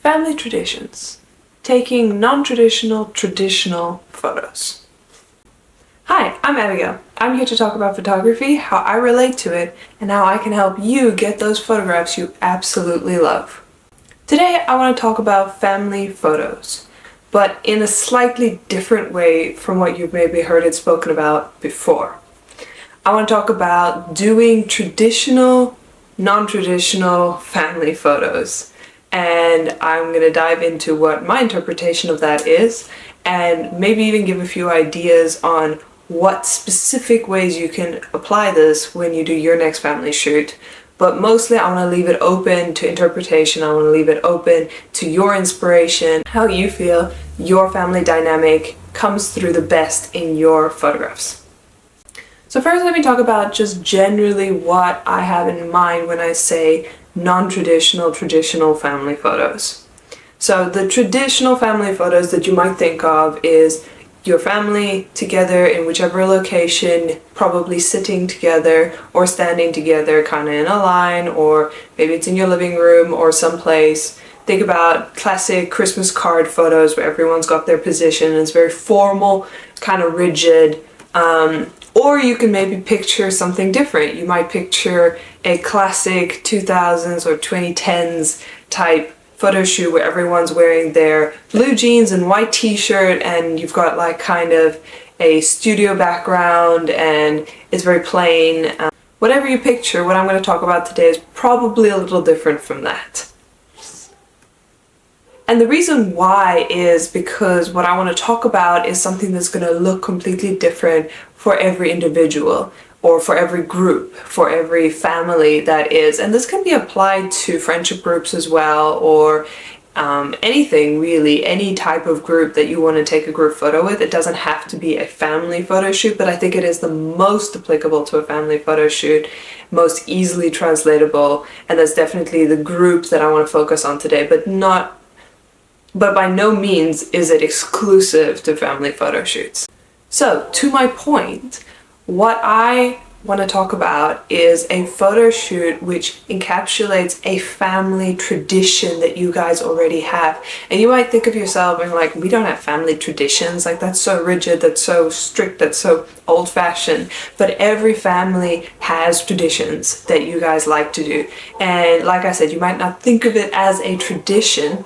Family traditions. Taking non-traditional, traditional photos. Hi, I'm Abigail. I'm here to talk about photography, how I relate to it, and how I can help you get those photographs you absolutely love. Today I want to talk about family photos, but in a slightly different way from what you've maybe heard it spoken about before. I want to talk about doing traditional, non-traditional family photos. And I'm going to dive into what my interpretation of that is, and maybe even give a few ideas on what specific ways you can apply this when you do your next family shoot. But mostly I want to leave it open to interpretation. I want to leave it open to your inspiration, how you feel your family dynamic comes through the best in your photographs. So first, let me talk about just generally what I have in mind when I say non-traditional, traditional family photos. So the traditional family photos that you might think of is your family together in whichever location, probably sitting together or standing together kind of in a line, or maybe it's in your living room or someplace. Think about classic Christmas card photos where everyone's got their position and it's very formal, kind of rigid. Or you can maybe picture something different. You might picture a classic 2000s or 2010s type photo shoot where everyone's wearing their blue jeans and white t-shirt, and you've got like kind of a studio background and it's very plain. Whatever you picture, what I'm going to talk about today is probably a little different from that. And the reason why is because what I want to talk about is something that's going to look completely different for every individual, or for every group, for every family that is. And this can be applied to friendship groups as well, or anything really, any type of group that you want to take a group photo with. It doesn't have to be a family photo shoot, but I think it is the most applicable to a family photo shoot, most easily translatable, and that's definitely the group that I want to focus on today, but by no means is it exclusive to family photo shoots. So, to my point, what I want to talk about is a photo shoot which encapsulates a family tradition that you guys already have. And you might think of yourself and like, we don't have family traditions, like that's so rigid, that's so strict, that's so old-fashioned. But every family has traditions that you guys like to do. And like I said, you might not think of it as a tradition.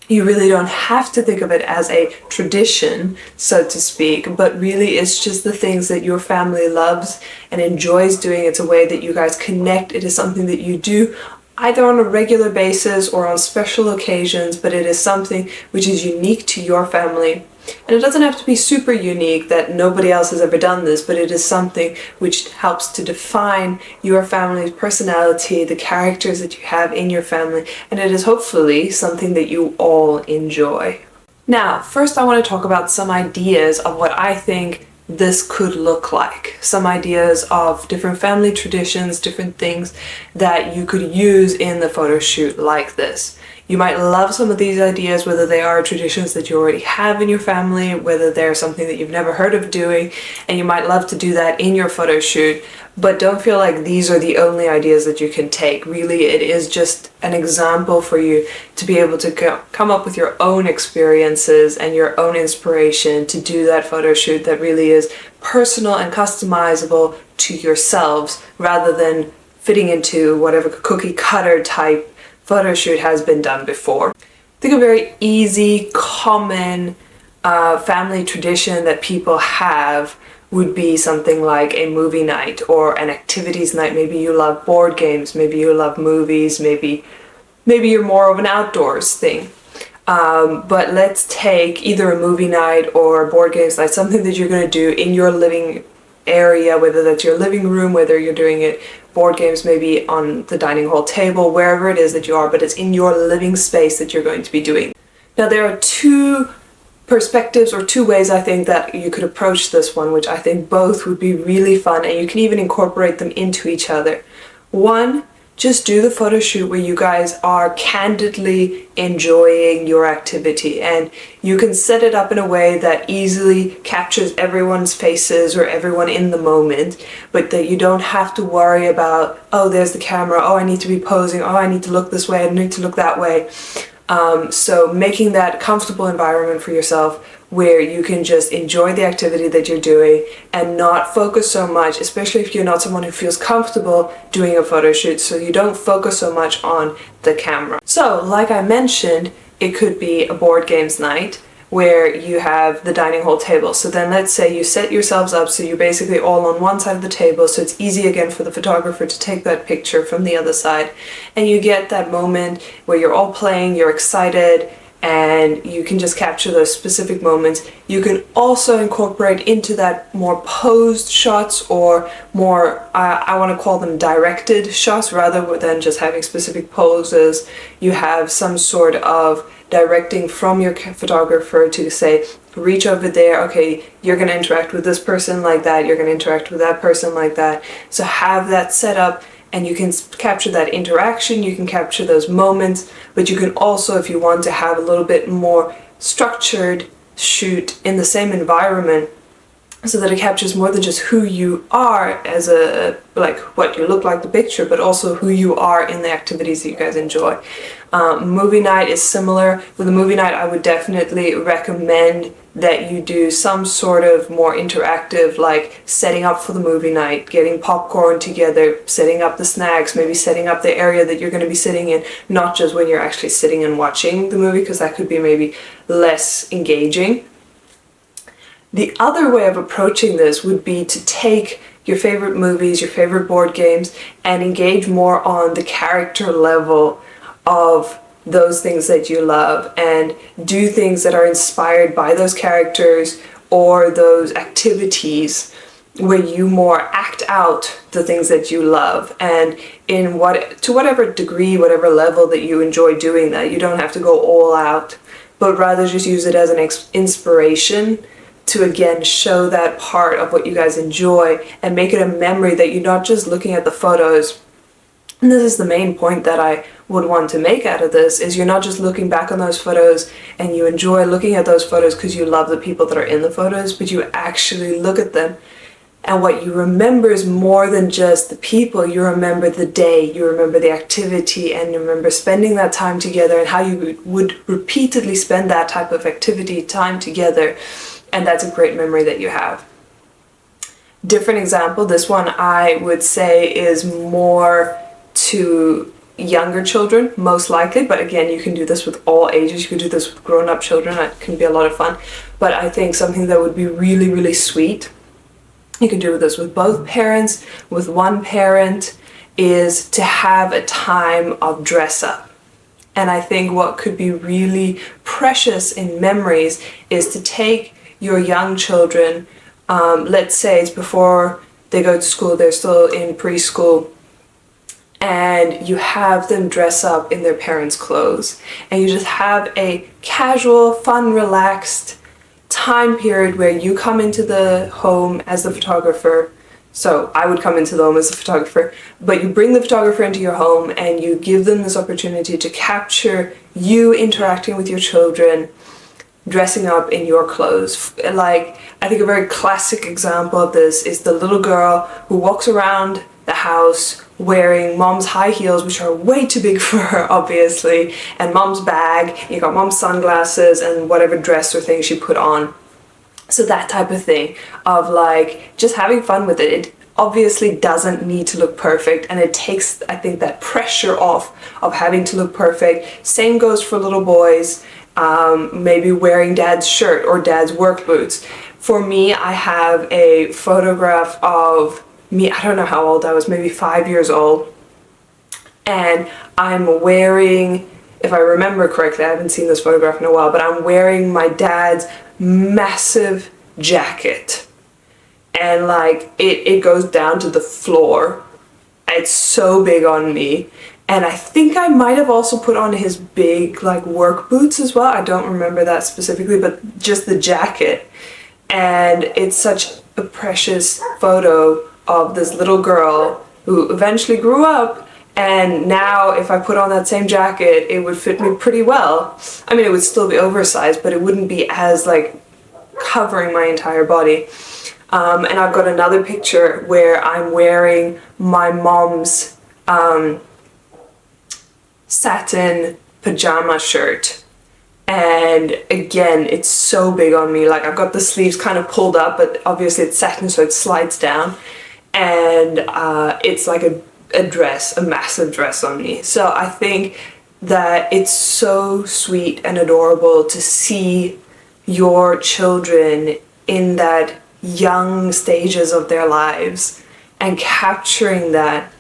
You really don't have to think of it as a tradition, so to speak, but really it's just the things that your family loves and enjoys doing. It's a way that you guys connect. It is something that you do either on a regular basis or on special occasions, but it is something which is unique to your family. And it doesn't have to be super unique that nobody else has ever done this, but it is something which helps to define your family's personality, the characters that you have in your family, and it is hopefully something that you all enjoy. Now, first I want to talk about some ideas of what I think this could look like. Some ideas of different family traditions, different things that you could use in the photo shoot like this. You might love some of these ideas, whether they are traditions that you already have in your family, whether they're something that you've never heard of doing, and you might love to do that in your photo shoot, but don't feel like these are the only ideas that you can take. Really, it is just an example for you to be able to come up with your own experiences and your own inspiration to do that photo shoot that really is personal and customizable to yourselves, rather than fitting into whatever cookie cutter type photo shoot has been done before. I think a very easy, common family tradition that people have would be something like a movie night or an activities night. Maybe you love board games, maybe you love movies, maybe you're more of an outdoors thing. But let's take either a movie night or a board games night, something that you're going to do in your living area, whether that's your living room, whether you're doing it board games maybe on the dining hall table, wherever it is that you are, but it's in your living space that you're going to be doing. Now there are two perspectives or two ways I think that you could approach this one, which I think both would be really fun, and you can even incorporate them into each other. One, just do the photo shoot where you guys are candidly enjoying your activity, and you can set it up in a way that easily captures everyone's faces or everyone in the moment, but that you don't have to worry about, oh, there's the camera, oh, I need to be posing, oh, I need to look this way, I need to look that way. So making that comfortable environment for yourself where you can just enjoy the activity that you're doing and not focus so much, especially if you're not someone who feels comfortable doing a photo shoot, so you don't focus so much on the camera. So like I mentioned, it could be a board games night where you have the dining hall table. So then let's say you set yourselves up so you're basically all on one side of the table, so it's easy again for the photographer to take that picture from the other side, and you get that moment where you're all playing, you're excited, and you can just capture those specific moments. You can also incorporate into that more posed shots, or more, I want to call them directed shots rather than just having specific poses. You have some sort of directing from your photographer to say, reach over there, okay, you're going to interact with this person like that, you're going to interact with that person like that. So have that set up, and you can capture that interaction, you can capture those moments, but you can also, if you want to have a little bit more structured shoot in the same environment, so that it captures more than just who you are as a, like what you look like the picture, but also who you are in the activities that you guys enjoy. Movie night is similar. With a movie night, I would definitely recommend that you do some sort of more interactive, like setting up for the movie night, getting popcorn together, setting up the snacks, maybe setting up the area that you're going to be sitting in, not just when you're actually sitting and watching the movie, because that could be maybe less engaging. The other way of approaching this would be to take your favorite movies, your favorite board games, and engage more on the character level of those things that you love, and do things that are inspired by those characters or those activities where you more act out the things that you love, and to whatever degree, whatever level that you enjoy doing that. You don't have to go all out, but rather just use it as an inspiration to again show that part of what you guys enjoy and make it a memory that you're not just looking at the photos. And this is the main point that I would want to make out of this, is you're not just looking back on those photos and you enjoy looking at those photos because you love the people that are in the photos, but you actually look at them, and what you remember is more than just the people. You remember the day, you remember the activity, and you remember spending that time together and how you would repeatedly spend that type of activity time together, and that's a great memory that you have. Different example, this one I would say is more to younger children, most likely, but again, you can do this with all ages. You can do this with grown-up children. It can be a lot of fun, but I think something that would be really, really sweet, you can do this with both parents, with one parent, is to have a time of dress up. And I think what could be really precious in memories is to take your young children, let's say it's before they go to school, they're still in preschool, and you have them dress up in their parents' clothes, and you just have a casual, fun, relaxed time period where you come into the home as the photographer. So I would come into the home as a photographer, but you bring the photographer into your home and you give them this opportunity to capture you interacting with your children, dressing up in your clothes. Like, I think a very classic example of this is the little girl who walks around the house wearing mom's high heels, which are way too big for her, obviously, and mom's bag. You got mom's sunglasses and whatever dress or thing she put on. So that type of thing of like just having fun with it. It obviously doesn't need to look perfect, and it takes, I think, that pressure off of having to look perfect. Same goes for little boys, maybe wearing dad's shirt or dad's work boots. For me, I have a photograph of me, I don't know how old I was, maybe 5 years old, and I'm wearing, if I remember correctly, I haven't seen this photograph in a while, but I'm wearing my dad's massive jacket, and like it goes down to the floor. It's so big on me, and I think I might have also put on his big like work boots as well. I don't remember that specifically, but just the jacket. And it's such a precious photo of this little girl who eventually grew up, and now if I put on that same jacket, it would fit me pretty well. I mean, it would still be oversized, but it wouldn't be as like covering my entire body. And I've got another picture where I'm wearing my mom's satin pajama shirt. And again, it's so big on me. Like, I've got the sleeves kind of pulled up, but obviously it's satin, so it slides down. And it's like a dress, a massive dress on me. So I think that it's so sweet and adorable to see your children in that young stages of their lives and capturing that,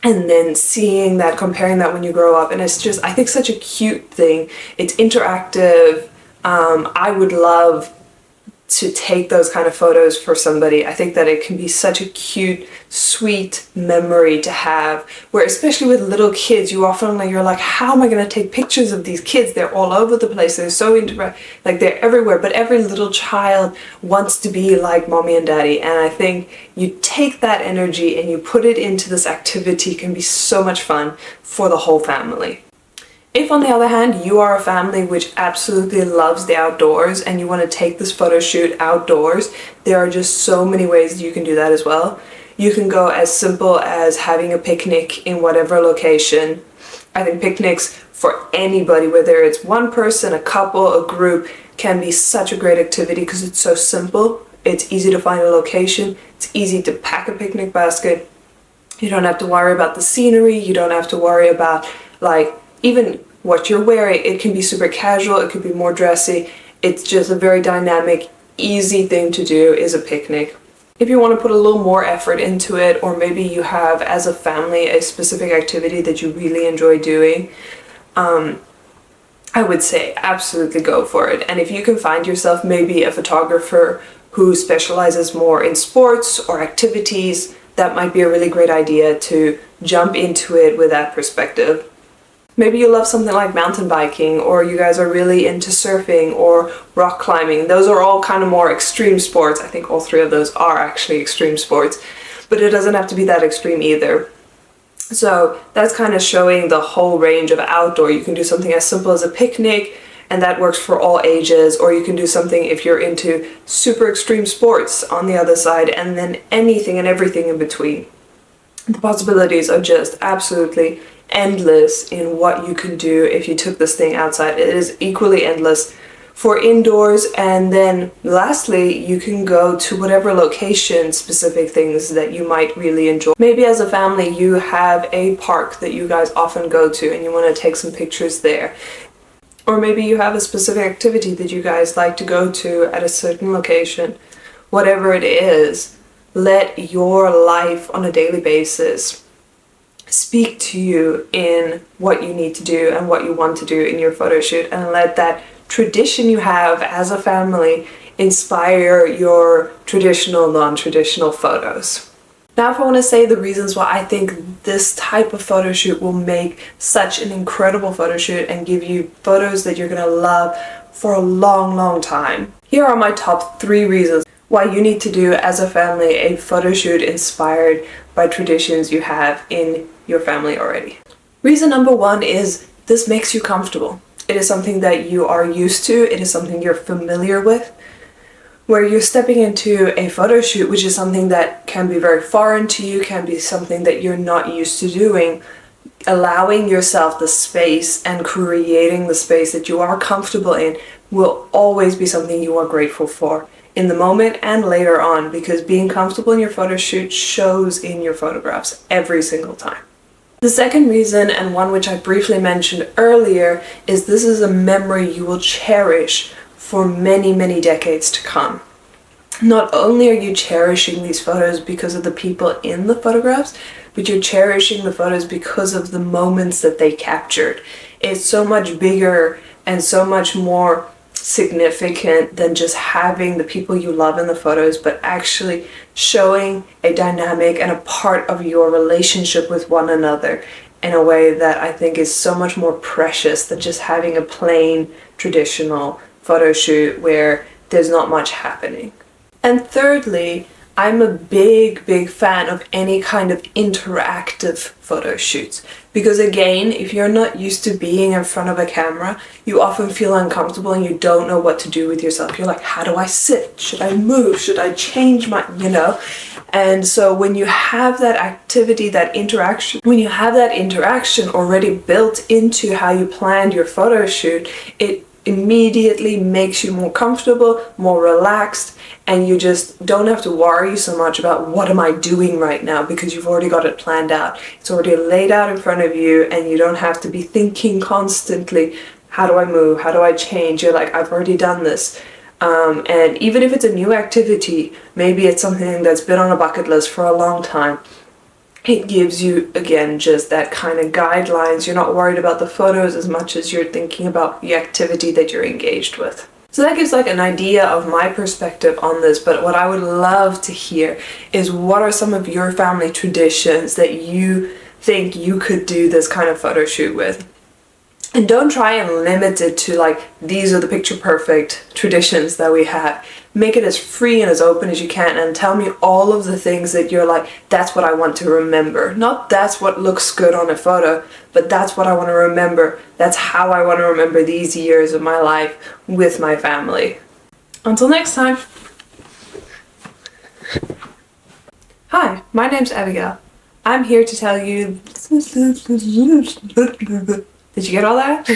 and then seeing that, comparing that when you grow up. And it's just, I think, such a cute thing. It's interactive. I would love to take those kind of photos for somebody. I think that it can be such a cute, sweet memory to have, where especially with little kids, you're like, how am I going to take pictures of these kids? They're all over the place. They're so like, they're everywhere, but every little child wants to be like mommy and daddy. And I think you take that energy and you put it into this activity. It can be so much fun for the whole family. If, on the other hand, you are a family which absolutely loves the outdoors and you want to take this photo shoot outdoors, there are just so many ways that you can do that as well. You can go as simple as having a picnic in whatever location. I think picnics for anybody, whether it's one person, a couple, a group, can be such a great activity because it's so simple. It's easy to find a location. It's easy to pack a picnic basket. You don't have to worry about the scenery. You don't have to worry about, like, even what you're wearing. It can be super casual, it could be more dressy. It's just a very dynamic, easy thing to do is a picnic. If you want to put a little more effort into it, or maybe you have as a family a specific activity that you really enjoy doing, I would say absolutely go for it. And if you can find yourself maybe a photographer who specializes more in sports or activities, that might be a really great idea to jump into it with that perspective. Maybe you love something like mountain biking, or you guys are really into surfing or rock climbing. Those are all kind of more extreme sports. I think all three of those are actually extreme sports, but it doesn't have to be that extreme either. So that's kind of showing the whole range of outdoor. You can do something as simple as a picnic, and that works for all ages, or you can do something if you're into super extreme sports on the other side, and then anything and everything in between. The possibilities are just absolutely endless in what you can do if you took this thing outside. It is equally endless for indoors. And then lastly, you can go to whatever location, specific things that you might really enjoy. Maybe as a family you have a park that you guys often go to and you want to take some pictures there. Or maybe you have a specific activity that you guys like to go to at a certain location. Whatever it is, let your life on a daily basis speak to you in what you need to do and what you want to do in your photo shoot, and let that tradition you have as a family inspire your traditional, non-traditional photos. Now, if I want to say the reasons why I think this type of photo shoot will make such an incredible photo shoot and give you photos that you're going to love for a long, long time, here are my top 3 reasons why you need to do as a family a photo shoot inspired by traditions you have in your family already. Reason number 1 is this makes you comfortable. It is something that you are used to. It is something you're familiar with. Where you're stepping into a photo shoot, which is something that can be very foreign to you, can be something that you're not used to doing, allowing yourself the space and creating the space that you are comfortable in will always be something you are grateful for in the moment and later on, because being comfortable in your photo shoot shows in your photographs every single time. The second reason, and one which I briefly mentioned earlier, is this is a memory you will cherish for many, many decades to come. Not only are you cherishing these photos because of the people in the photographs, but you're cherishing the photos because of the moments that they captured. It's so much bigger and so much more significant than just having the people you love in the photos, but actually showing a dynamic and a part of your relationship with one another in a way that I think is so much more precious than just having a plain traditional photo shoot where there's not much happening. And thirdly, I'm a big fan of any kind of interactive photo shoots, because again, if you're not used to being in front of a camera, you often feel uncomfortable and you don't know what to do with yourself. You're like, how do I sit? Should I move? Should I change my, you know? And so when you have that activity, that interaction, when you have that interaction already built into how you planned your photo shoot, it immediately makes you more comfortable, more relaxed, and you just don't have to worry so much about what am I doing right now, because you've already got it planned out. It's already laid out in front of you, and you don't have to be thinking constantly, how do I move? How do I change? You're like, I've already done this. And even if it's a new activity, maybe it's something that's been on a bucket list for a long time, it gives you, again, just that kind of guidelines. You're not worried about the photos as much as you're thinking about the activity that you're engaged with. So that gives like an idea of my perspective on this, but what I would love to hear is, what are some of your family traditions that you think you could do this kind of photo shoot with? And don't try and limit it to like, these are the picture perfect traditions that we have. Make it as free and as open as you can, and tell me all of the things that you're like, that's what I want to remember. Not that's what looks good on a photo, but that's what I want to remember. That's how I want to remember these years of my life with my family. Until next time. Hi, my name's Abigail. I'm here to tell you... Did you get all that?